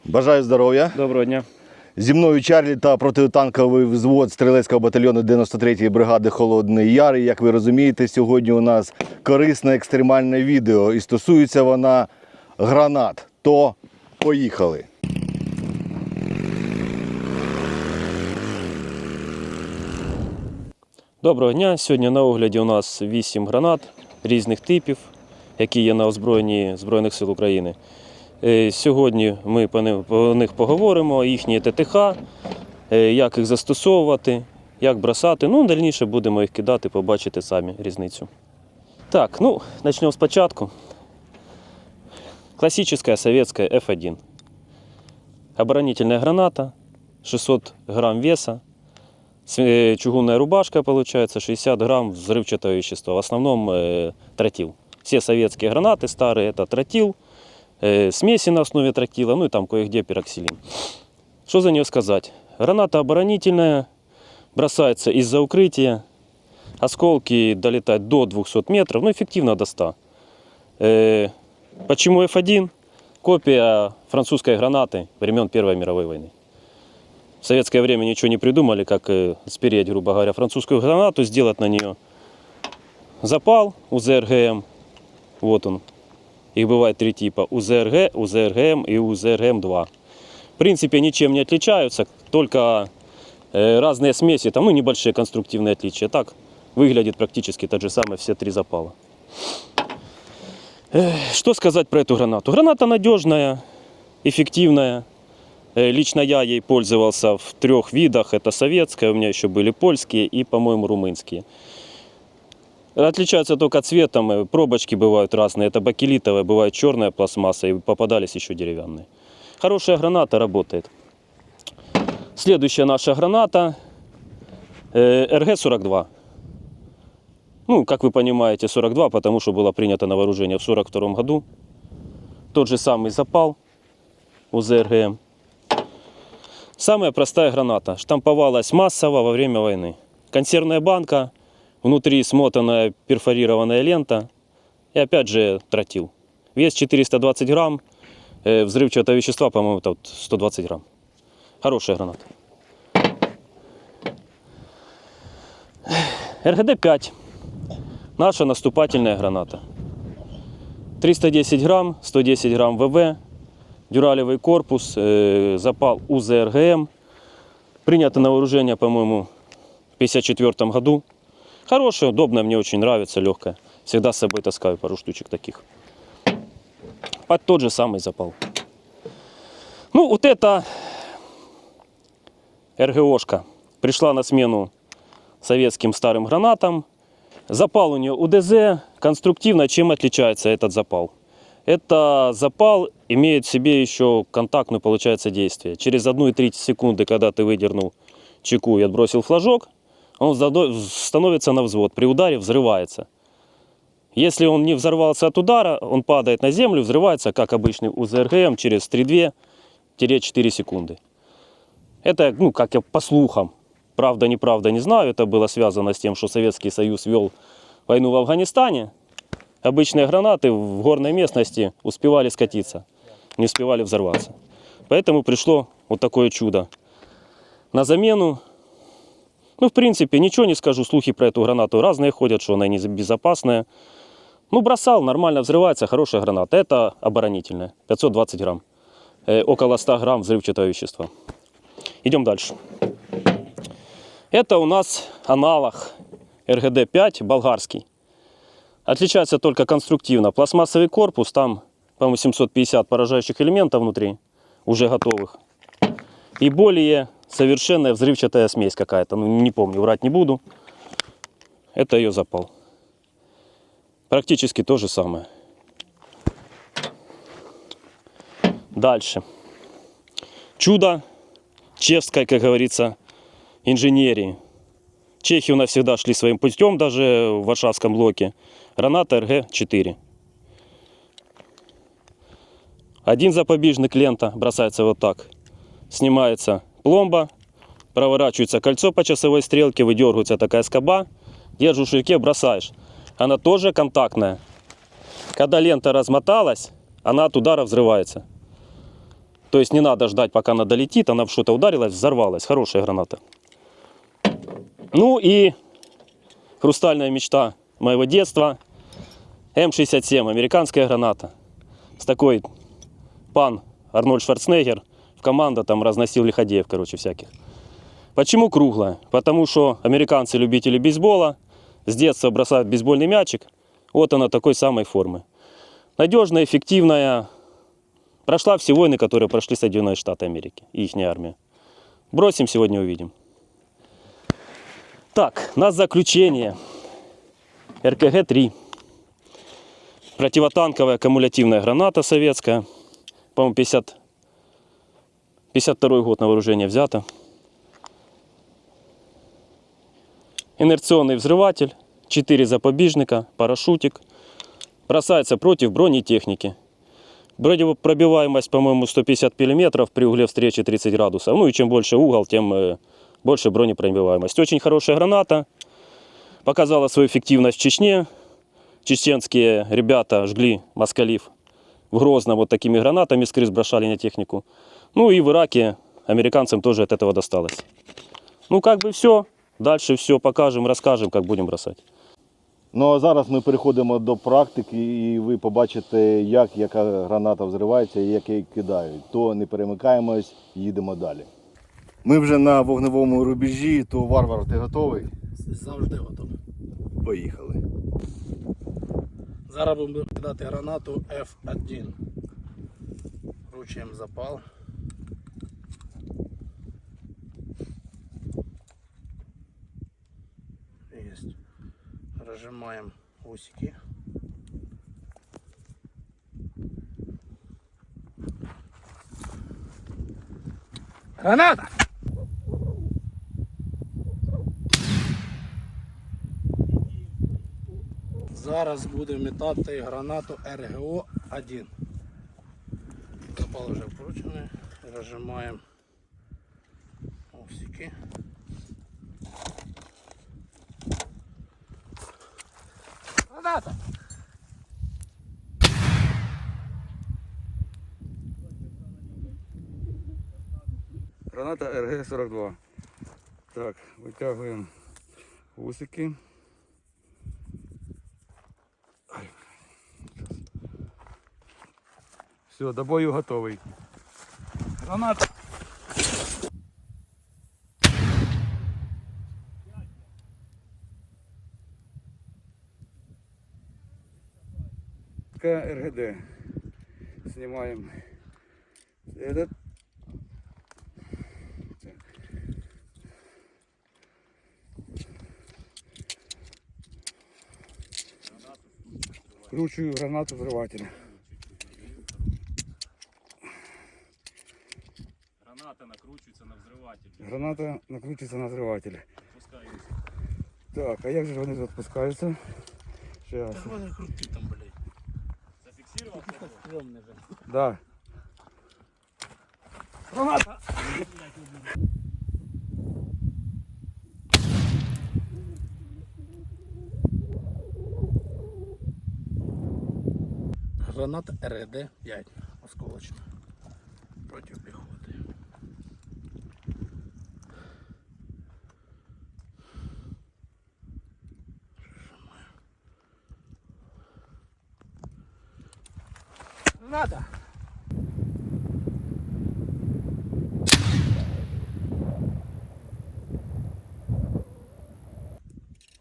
Бажаю здоров'я. Доброго дня. Зі мною Чарлі та протитанковий взвод стрілецького батальйону 93-ї бригади «Холодний Яр». І, як ви розумієте, сьогодні у нас корисне екстремальне відео і стосується вона гранат. То поїхали. Доброго дня. Сьогодні на огляді у нас 8 гранат різних типів, які є на озброєнні Збройних сил України. Сьогодні ми по них поговоримо, їхні ТТХ, як їх застосовувати, як бросати. Ну, дальніше будемо їх кидати, побачите самі різницю. Так, почнемо спочатку. Классическая советская F1. Оборонительная граната, 600 грамм веса, чугунная рубашка получается, 60 грамм взрывчатого вещества, в основном тротил. Все советские гранаты старые это тротил, смеси на основе тротила, ну и там кое-где пироксилин. Что за нее сказать? Граната оборонительная, бросается из-за укрытия, осколки долетают до 200 метров, ну эффективно до 100. Почему F1? Копия французской гранаты времен Первой мировой войны. В советское время ничего не придумали, как спереть, грубо говоря, французскую гранату, сделать на нее запал УЗРГМ. Вот он. Их бывает 3 типа. УЗРГ, УЗРГМ и УЗРГМ-2. В принципе, ничем не отличаются, только разные смеси, там небольшие конструктивные отличия. Так выглядит практически тот же самый, все 3 запала. Что сказать про эту гранату? Граната надежная, эффективная. Лично я ей пользовался в 3 видах. Это советская, у меня еще были польские и, по-моему, румынские. Отличаются только цветом, пробочки бывают разные. Это бакелитовая, бывает черная пластмасса, и попадались еще деревянные. Хорошая граната, работает. Следующая наша граната РГ-42. Как вы понимаете, 42, потому что было принято на вооружение в 1942 году. Тот же самый запал УЗРГМ. Самая простая граната. Штамповалась массово во время войны. Консервная банка, внутри смотанная перфорированная лента и опять же тротил. Вес 420 грамм, взрывчатого вещества, по-моему, это 120 грамм. Хорошая граната. РГД-5. Наша наступательная граната. 310 грамм, 110 грамм ВВ. Дюралевый корпус, запал УЗРГМ. Принято на вооружение, по-моему, в 1954 году. Хорошая, удобная, мне очень нравится, легкая. Всегда с собой таскаю пару штучек таких. Под тот же самый запал. Вот эта РГОшка пришла на смену советским старым гранатам. Запал у нее УДЗ. Конструктивно чем отличается этот запал? Это запал имеет в себе еще контактную, получается, действие. Через 1,3 секунды, когда ты выдернул чеку и отбросил флажок, он становится на взвод. При ударе взрывается. Если он не взорвался от удара, он падает на землю, взрывается, как обычный УЗРГМ, через 3-4 секунды. Это, как я по слухам, правда, неправда, не знаю. Это было связано с тем, что Советский Союз вел войну в Афганистане. Обычные гранаты в горной местности успевали скатиться, не успевали взорваться. Поэтому пришло вот такое чудо на замену. В принципе, ничего не скажу, слухи про эту гранату разные ходят, что она небезопасная. Бросал, нормально взрывается, хорошая граната. Это оборонительная, 520 грамм. Около 100 грамм взрывчатого вещества. Идем дальше. Это у нас аналог РГД-5 болгарский. Отличается только конструктивно. Пластмассовый корпус, там, по-моему, 750 поражающих элементов внутри, уже готовых. И более совершенная взрывчатая смесь какая-то. Не помню, врать не буду. Это ее запал. Практически то же самое. Дальше. Чудо чешской, как говорится, инженерии. Чехи у нас всегда шли своим путем, даже в Варшавском блоке. Граната РГ-4. Один запобежник, лента, бросается вот так. Снимается пломба, проворачивается кольцо по часовой стрелке, выдергивается такая скоба, держишь в руке, бросаешь. Она тоже контактная. Когда лента размоталась, она от удара взрывается. То есть не надо ждать, пока она долетит, она в что-то ударилась, взорвалась. Хорошая граната. Ну и хрустальная мечта моего детства. М-67, американская граната. С такой пан Арнольд Шварценеггер в команда там разносил лиходеев, короче, всяких. Почему круглая? Потому что американцы любители бейсбола, с детства бросают бейсбольный мячик. Вот она такой самой формы. Надежная, эффективная. Прошла все войны, которые прошли Соединенные Штаты Америки и их армия. Бросим, сегодня увидим. Так, на заключение. РКГ-3. Противотанковая кумулятивная граната советская. По-моему, 52 год на вооружение взято. Инерционный взрыватель. 4 запобежника, парашютик. Бросается против бронетехники. Пробиваемость, по-моему, 150 мм при угле встречи 30 градусов. Ну и чем больше угол, тем больше бронепробиваемость. Очень хорошая граната. Показала свою эффективность в Чечне. Чеченские ребята жгли москалив в Грозном вот такими гранатами с крыс бросали на технику. Ну и в Ираке американцам тоже от этого досталось. Ну как бы все. Дальше все покажем, расскажем, как будем бросать. Ну а зараз ми переходимо до практики і ви побачите, яка граната взривається і як її кидають. То не перемикаємось, їдемо далі. Ми вже на вогневому рубежі, то Варвар, ти готовий? Завжди готовий. Поїхали. Зараз будемо кидати гранату F1. Вручуємо запал. Есть. Разжимаем усики. Граната! Зараз будемо метати гранату РГО-1. Запал вже вкручений. Розжимаємо усики. Граната! Граната РГ-42. Так, витягуємо усики. Все, до бою готовий. Граната! РГД. Снимаем этот. Вкручую гранату взрывателя. Граната накручується на взриватель. Граната накручується на взрыватель. Пускаюся. Так, а як же вони відпускаються? Сейчас. Та вони крути там, блядь. Зафіксував? Стрьомний же. Да. Граната! Граната РГД-5 осколочна. Против пехоты. Граната!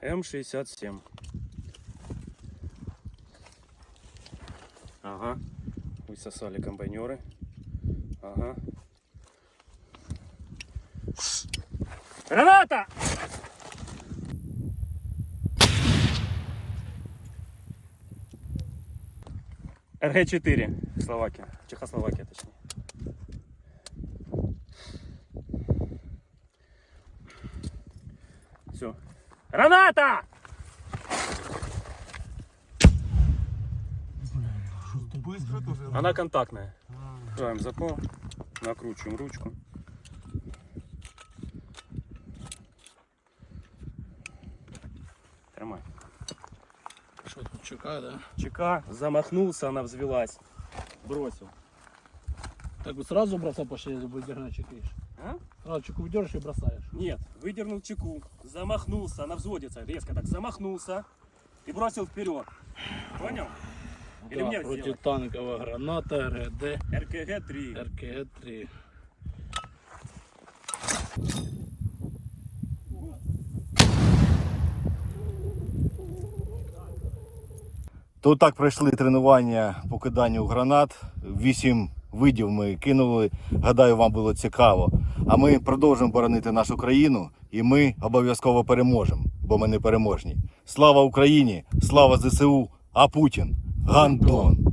М-67. Ага. Высосали комбайнеры. Ага. Граната! РГ-4. Словакия. Чехословакия, точнее. Все. Граната! Она контактная. Открываем запал, накручиваем ручку. Тримай. Что тут ЧК, да? ЧК, замахнулся, она взвелась. Бросил. Так вот сразу бросай по шее, будет держать чекаешь. А? Сразу чеку держишь и бросаешь. Нет, выдернул чеку, замахнулся, она взводится, резко так замахнулся и бросил вперед. Понял? Или мне сделать? Противотанковая граната РГД РКГ-3. РКГ-3. То так пройшли тренування по киданню гранат. 8 видів ми кинули. Гадаю, вам було цікаво. А ми продовжимо боронити нашу країну і ми обов'язково переможемо, бо ми не переможні. Слава Україні! Слава ЗСУ! А Путін – гандон!